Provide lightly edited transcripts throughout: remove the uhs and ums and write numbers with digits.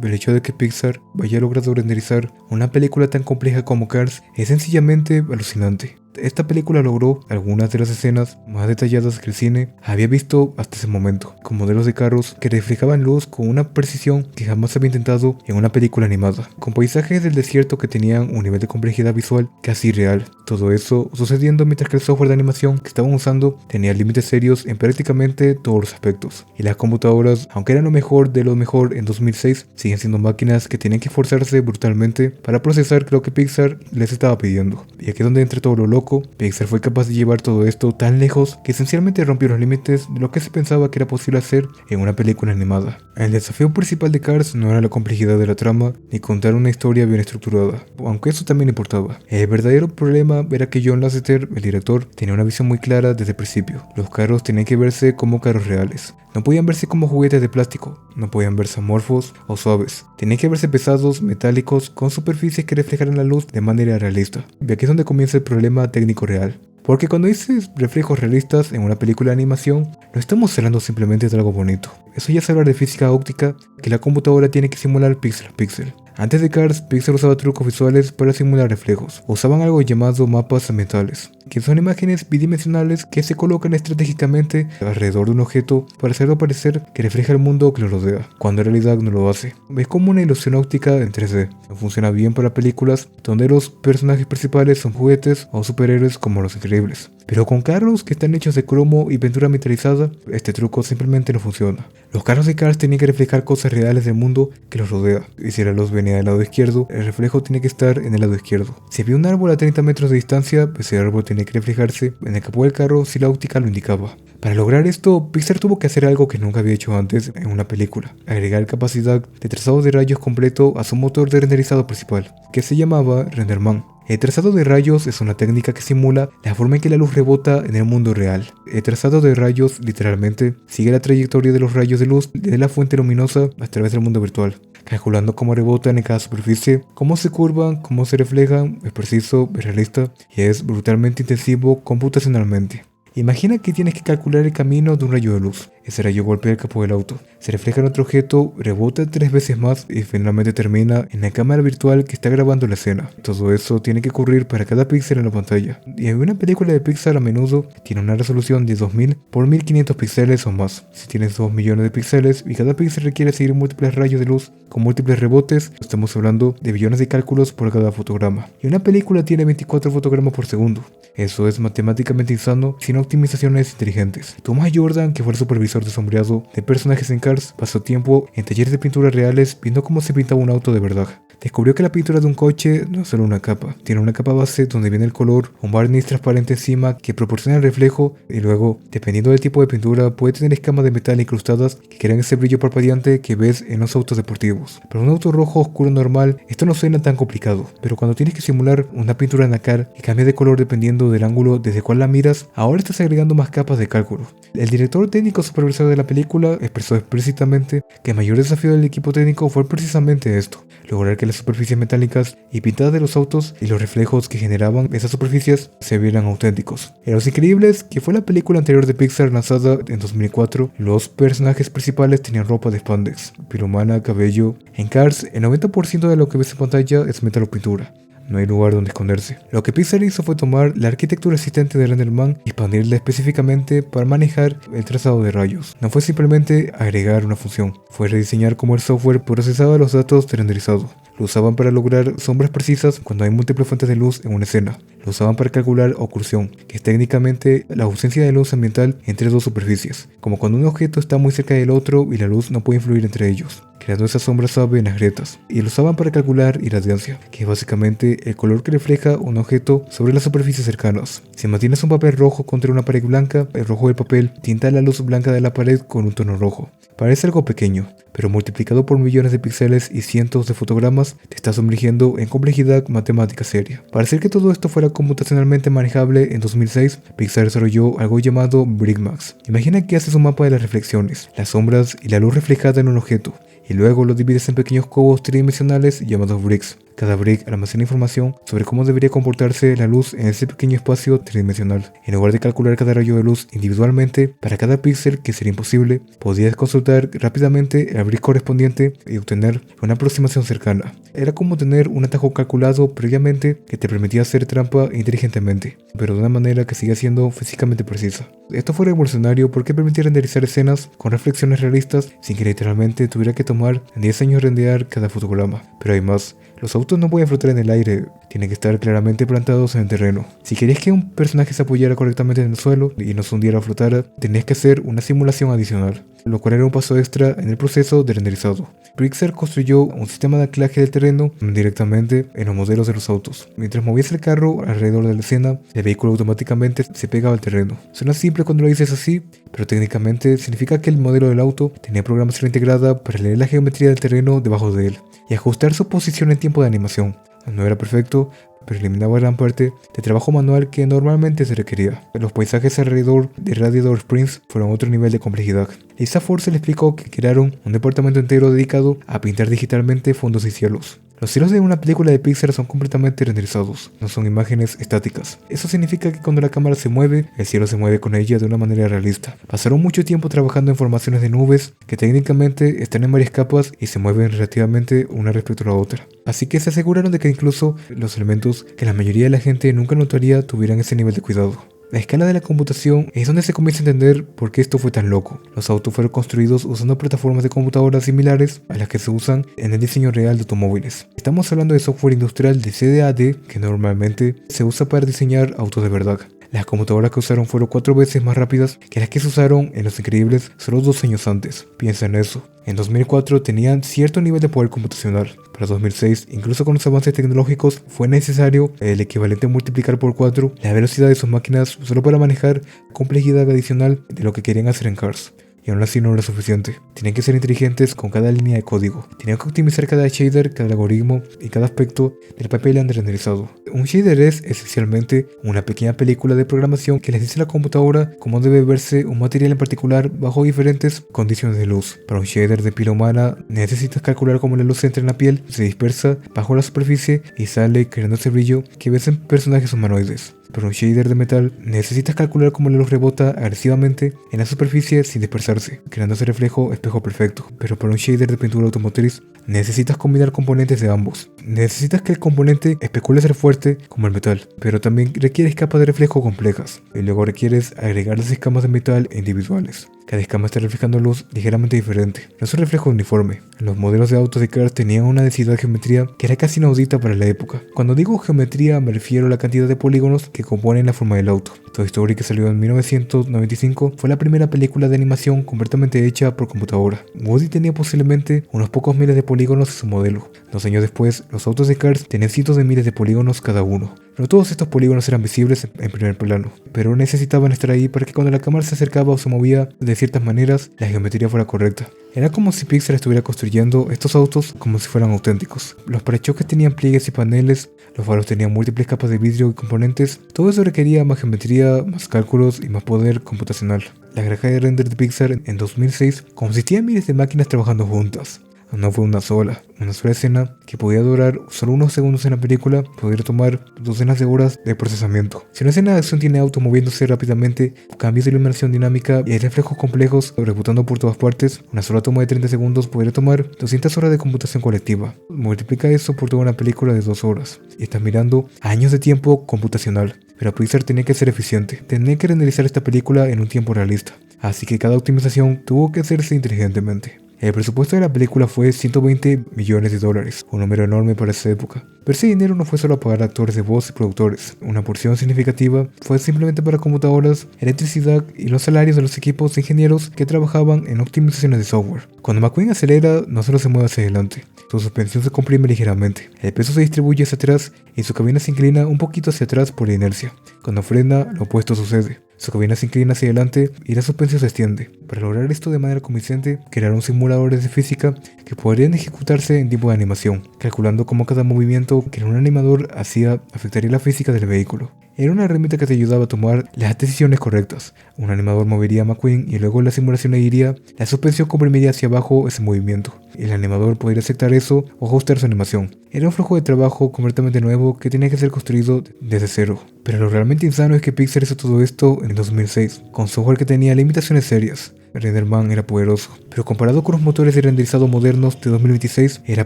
El hecho de que Pixar haya logrado renderizar una película tan compleja como Cars es sencillamente alucinante. Esta película logró algunas de las escenas más detalladas que el cine había visto hasta ese momento, con modelos de carros que reflejaban luz con una precisión que jamás se había intentado en una película animada, con paisajes del desierto que tenían un nivel de complejidad visual casi real. Todo eso sucediendo mientras que el software de animación que estaban usando tenía límites serios en prácticamente todos los aspectos. Y las computadoras, aunque eran lo mejor de lo mejor en 2006, siguen siendo máquinas que tenían que esforzarse brutalmente para procesar lo que Pixar les estaba pidiendo. Y aquí es donde entra todo lo loco. Pixar fue capaz de llevar todo esto tan lejos que esencialmente rompió los límites de lo que se pensaba que era posible hacer en una película animada. El desafío principal de Cars no era la complejidad de la trama ni contar una historia bien estructurada, aunque eso también importaba. El verdadero problema era que John Lasseter, el director, tenía una visión muy clara desde el principio. Los carros tenían que verse como carros reales. No podían verse como juguetes de plástico, no podían verse amorfos o suaves. Tenían que verse pesados, metálicos, con superficies que reflejaran la luz de manera realista. Y aquí es donde comienza el problema técnico real. Porque cuando dices reflejos realistas en una película de animación, no estamos hablando simplemente de algo bonito. Eso ya es hablar de física óptica que la computadora tiene que simular píxel a píxel. Antes de Cars, Pixar usaba trucos visuales para simular reflejos. Usaban algo llamado mapas ambientales, que son imágenes bidimensionales que se colocan estratégicamente alrededor de un objeto para hacerlo parecer que refleja el mundo que lo rodea, cuando en realidad no lo hace. Es como una ilusión óptica en 3D. No funciona bien para películas donde los personajes principales son juguetes o superhéroes como Los Increíbles. Pero con carros que están hechos de cromo y pintura metalizada, este truco simplemente no funciona. Los carros de Cars tenían que reflejar cosas reales del mundo que los rodea, y si la luz venía del lado izquierdo, el reflejo tiene que estar en el lado izquierdo. Si había un árbol a 30 metros de distancia, ese árbol tenía que reflejarse en el capó del carro si la óptica lo indicaba. Para lograr esto, Pixar tuvo que hacer algo que nunca había hecho antes en una película: agregar capacidad de trazado de rayos completo a su motor de renderizado principal, que se llamaba RenderMan. El trazado de rayos es una técnica que simula la forma en que la luz rebota en el mundo real. El trazado de rayos literalmente sigue la trayectoria de los rayos de luz desde la fuente luminosa a través del mundo virtual, calculando cómo rebotan en cada superficie, cómo se curvan, cómo se reflejan. Es preciso, es realista y es brutalmente intensivo computacionalmente. Imagina que tienes que calcular el camino de un rayo de luz. Ese rayo golpea el capó del auto, se refleja en otro objeto, rebota 3 veces más y finalmente termina en la cámara virtual que está grabando la escena. Todo eso tiene que ocurrir para cada píxel en la pantalla. Y una película de Pixar a menudo tiene una resolución de 2000 por 1500 píxeles o más. Si tienes 2 millones de píxeles y cada píxel requiere seguir múltiples rayos de luz con múltiples rebotes, estamos hablando de billones de cálculos por cada fotograma. Y una película tiene 24 fotogramas por segundo. Eso es matemáticamente insano sin optimizaciones inteligentes. Thomas Jordan, que fue el supervisor de sombreado de personajes en Cars, pasó tiempo en talleres de pintura reales viendo cómo se pintaba un auto de verdad. Descubrió que la pintura de un coche no es solo una capa, tiene una capa base donde viene el color, un barniz transparente encima que proporciona el reflejo, y luego, dependiendo del tipo de pintura, puede tener escamas de metal incrustadas que crean ese brillo parpadeante que ves en los autos deportivos. Para un auto rojo oscuro normal, esto no suena tan complicado, pero cuando tienes que simular una pintura nácar que cambia de color dependiendo del ángulo desde cual la miras, ahora estás agregando más capas de cálculo. El director técnico supervisor de la película expresó explícitamente que el mayor desafío del equipo técnico fue precisamente esto: lograr que las superficies metálicas y pintadas de los autos y los reflejos que generaban esas superficies se vieran auténticos. En Los Increíbles, que fue la película anterior de Pixar lanzada en 2004, los personajes principales tenían ropa de spandex, piel humana, cabello. En Cars, el 90% de lo que ves en pantalla es metal o pintura. No hay lugar donde esconderse. Lo que Pixar hizo fue tomar la arquitectura existente de RenderMan y expandirla específicamente para manejar el trazado de rayos. No fue simplemente agregar una función, fue rediseñar cómo el software procesaba los datos de renderizado. Lo usaban para lograr sombras precisas cuando hay múltiples fuentes de luz en una escena. Lo usaban para calcular oclusión, que es técnicamente la ausencia de luz ambiental entre dos superficies, como cuando un objeto está muy cerca del otro y la luz no puede influir entre ellos, creando esa sombra suave en las grietas. Y lo usaban para calcular irradiancia, que es básicamente el color que refleja un objeto sobre las superficies cercanas. Si mantienes un papel rojo contra una pared blanca, el rojo del papel tinta la luz blanca de la pared con un tono rojo. Parece algo pequeño, pero multiplicado por millones de píxeles y cientos de fotogramas, te está sumergiendo en complejidad matemática seria. Para hacer que todo esto fuera computacionalmente manejable, en 2006, Pixar desarrolló algo llamado BrickMax. Imagina que haces un mapa de las reflexiones, las sombras y la luz reflejada en un objeto, y luego lo divides en pequeños cubos tridimensionales llamados bricks. Cada brick almacena información sobre cómo debería comportarse la luz en ese pequeño espacio tridimensional. En lugar de calcular cada rayo de luz individualmente para cada píxel, que sería imposible, podías consultar rápidamente el brick correspondiente y obtener una aproximación cercana. Era como tener un atajo calculado previamente que te permitía hacer trampa inteligentemente, pero de una manera que sigue siendo físicamente precisa. Esto fue revolucionario porque permitía renderizar escenas con reflexiones realistas sin que literalmente tuviera que tomar 10 años renderizar cada fotograma. Pero hay más. Los autos no pueden flotar en el aire, tienen que estar claramente plantados en el terreno. Si querías que un personaje se apoyara correctamente en el suelo y no se hundiera o flotara, tenías que hacer una simulación adicional, lo cual era un paso extra en el proceso de renderizado. Pixar construyó un sistema de anclaje del terreno directamente en los modelos de los autos. Mientras movías el carro alrededor de la escena, el vehículo automáticamente se pegaba al terreno. Suena simple cuando lo dices así, pero técnicamente significa que el modelo del auto tenía programación integrada para leer la geometría del terreno debajo de él y ajustar su posición en tiempo de animación. No era perfecto, pero eliminaba gran parte del trabajo manual que normalmente se requería. Los paisajes alrededor de Radiator Springs fueron otro nivel de complejidad. Lisa Force le explicó que crearon un departamento entero dedicado a pintar digitalmente fondos y cielos. Los cielos de una película de Pixar son completamente renderizados, no son imágenes estáticas. Eso significa que cuando la cámara se mueve, el cielo se mueve con ella de una manera realista. Pasaron mucho tiempo trabajando en formaciones de nubes que técnicamente están en varias capas y se mueven relativamente una respecto a la otra. Así que se aseguraron de que incluso los elementos que la mayoría de la gente nunca notaría tuvieran ese nivel de cuidado. La escala de la computación es donde se comienza a entender por qué esto fue tan loco. Los autos fueron construidos usando plataformas de computadoras similares a las que se usan en el diseño real de automóviles. Estamos hablando de software industrial de CAD que normalmente se usa para diseñar autos de verdad. Las computadoras que usaron fueron 4 veces más rápidas que las que se usaron en Los Increíbles solo 2 años antes. Piensa en eso. En 2004 tenían cierto nivel de poder computacional. Para 2006, incluso con los avances tecnológicos, fue necesario el equivalente a multiplicar por 4 la velocidad de sus máquinas solo para manejar complejidad adicional de lo que querían hacer en Cars. Y aún así no era suficiente. Tenían que ser inteligentes con cada línea de código. Tenían que optimizar cada shader, cada algoritmo y cada aspecto del pipeline renderizado. Un shader es esencialmente una pequeña película de programación que les dice a la computadora cómo debe verse un material en particular bajo diferentes condiciones de luz. Para un shader de piel humana necesitas calcular cómo la luz entra en la piel, se dispersa bajo la superficie y sale creando ese brillo que ves en personajes humanoides. Para un shader de metal, necesitas calcular cómo la luz rebota agresivamente en la superficie sin dispersarse, creando ese reflejo espejo perfecto. Pero para un shader de pintura automotriz, necesitas combinar componentes de ambos. Necesitas que el componente especule ser fuerte como el metal, pero también requieres capas de reflejo complejas, y luego requieres agregar las escamas de metal individuales. Cada escama está reflejando luz ligeramente diferente, no es un reflejo uniforme. Los modelos de autos de Cars tenían una densidad de geometría que era casi inaudita para la época. Cuando digo geometría me refiero a la cantidad de polígonos que componen la forma del auto. Toy Story, que salió en 1995, fue la primera película de animación completamente hecha por computadora. Woody tenía posiblemente unos pocos miles de polígonos en su modelo. 2 años después, los autos de Cars tenían cientos de miles de polígonos cada uno. No todos estos polígonos eran visibles en primer plano, pero necesitaban estar ahí para que cuando la cámara se acercaba o se movía de ciertas maneras, la geometría fuera correcta. Era como si Pixar estuviera construyendo estos autos como si fueran auténticos. Los parachoques tenían pliegues y paneles, los faros tenían múltiples capas de vidrio y componentes. Todo eso requería más geometría, más cálculos y más poder computacional. La granja de render de Pixar en 2006 consistía en miles de máquinas trabajando juntas. No fue una sola escena que podía durar solo unos segundos en la película, podría tomar docenas de horas de procesamiento. Si una escena de acción tiene autos moviéndose rápidamente, cambios de iluminación dinámica y reflejos complejos rebotando por todas partes, una sola toma de 30 segundos podría tomar 200 horas de computación colectiva. Multiplica eso por toda una película de 2 horas y estás mirando años de tiempo computacional. Pero Pixar tenía que ser eficiente, tenía que renderizar esta película en un tiempo realista, así que cada optimización tuvo que hacerse inteligentemente. El presupuesto de la película fue $120 millones, un número enorme para esa época. Pero ese dinero no fue solo a pagar actores de voz y productores. Una porción significativa fue simplemente para computadoras, electricidad y los salarios de los equipos de ingenieros que trabajaban en optimizaciones de software. Cuando McQueen acelera, no solo se mueve hacia adelante, su suspensión se comprime ligeramente, el peso se distribuye hacia atrás y su cabina se inclina un poquito hacia atrás por la inercia. Cuando frena, lo opuesto sucede. Su cabina se inclina hacia adelante y la suspensión se extiende. Para lograr esto de manera convincente, crearon simuladores de física que podrían ejecutarse en tiempo de animación, calculando cómo cada movimiento que un animador hacía afectaría la física del vehículo. era una herramienta que te ayudaba a tomar las decisiones correctas. Un animador movería a McQueen y luego la simulación le diría, la suspensión comprimiría hacia abajo ese movimiento. El animador podría aceptar eso o ajustar su animación. Era un flujo de trabajo completamente nuevo que tenía que ser construido desde cero. Pero lo realmente insano es que Pixar hizo todo esto en 2006, con software que tenía limitaciones serias. RenderMan era poderoso, pero comparado con los motores de renderizado modernos de 2026 era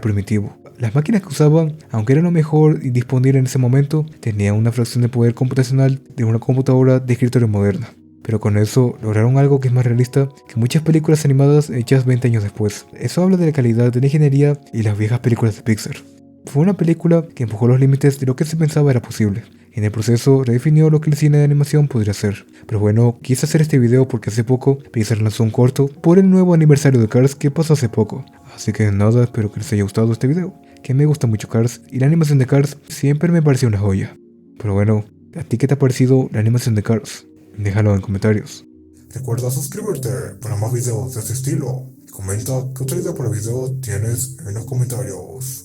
primitivo. Las máquinas que usaban, aunque eran lo mejor y disponible en ese momento, tenían una fracción de poder computacional de una computadora de escritorio moderna. Pero con eso lograron algo que es más realista que muchas películas animadas hechas 20 años después. Eso habla de la calidad de la ingeniería y las viejas películas de Pixar. Fue una película que empujó los límites de lo que se pensaba era posible. En el proceso redefinió lo que el cine de animación podría ser. Pero bueno, quise hacer este video porque hace poco Pixar lanzó un corto por el nuevo aniversario de Cars que pasó hace poco. Así que nada, espero que les haya gustado este video. Que me gusta mucho Cars y la animación de Cars siempre me pareció una joya. Pero bueno, ¿a ti qué te ha parecido la animación de Cars? Déjalo en comentarios. Recuerda suscribirte para más videos de este estilo. Y comenta qué otra idea para video tienes en los comentarios.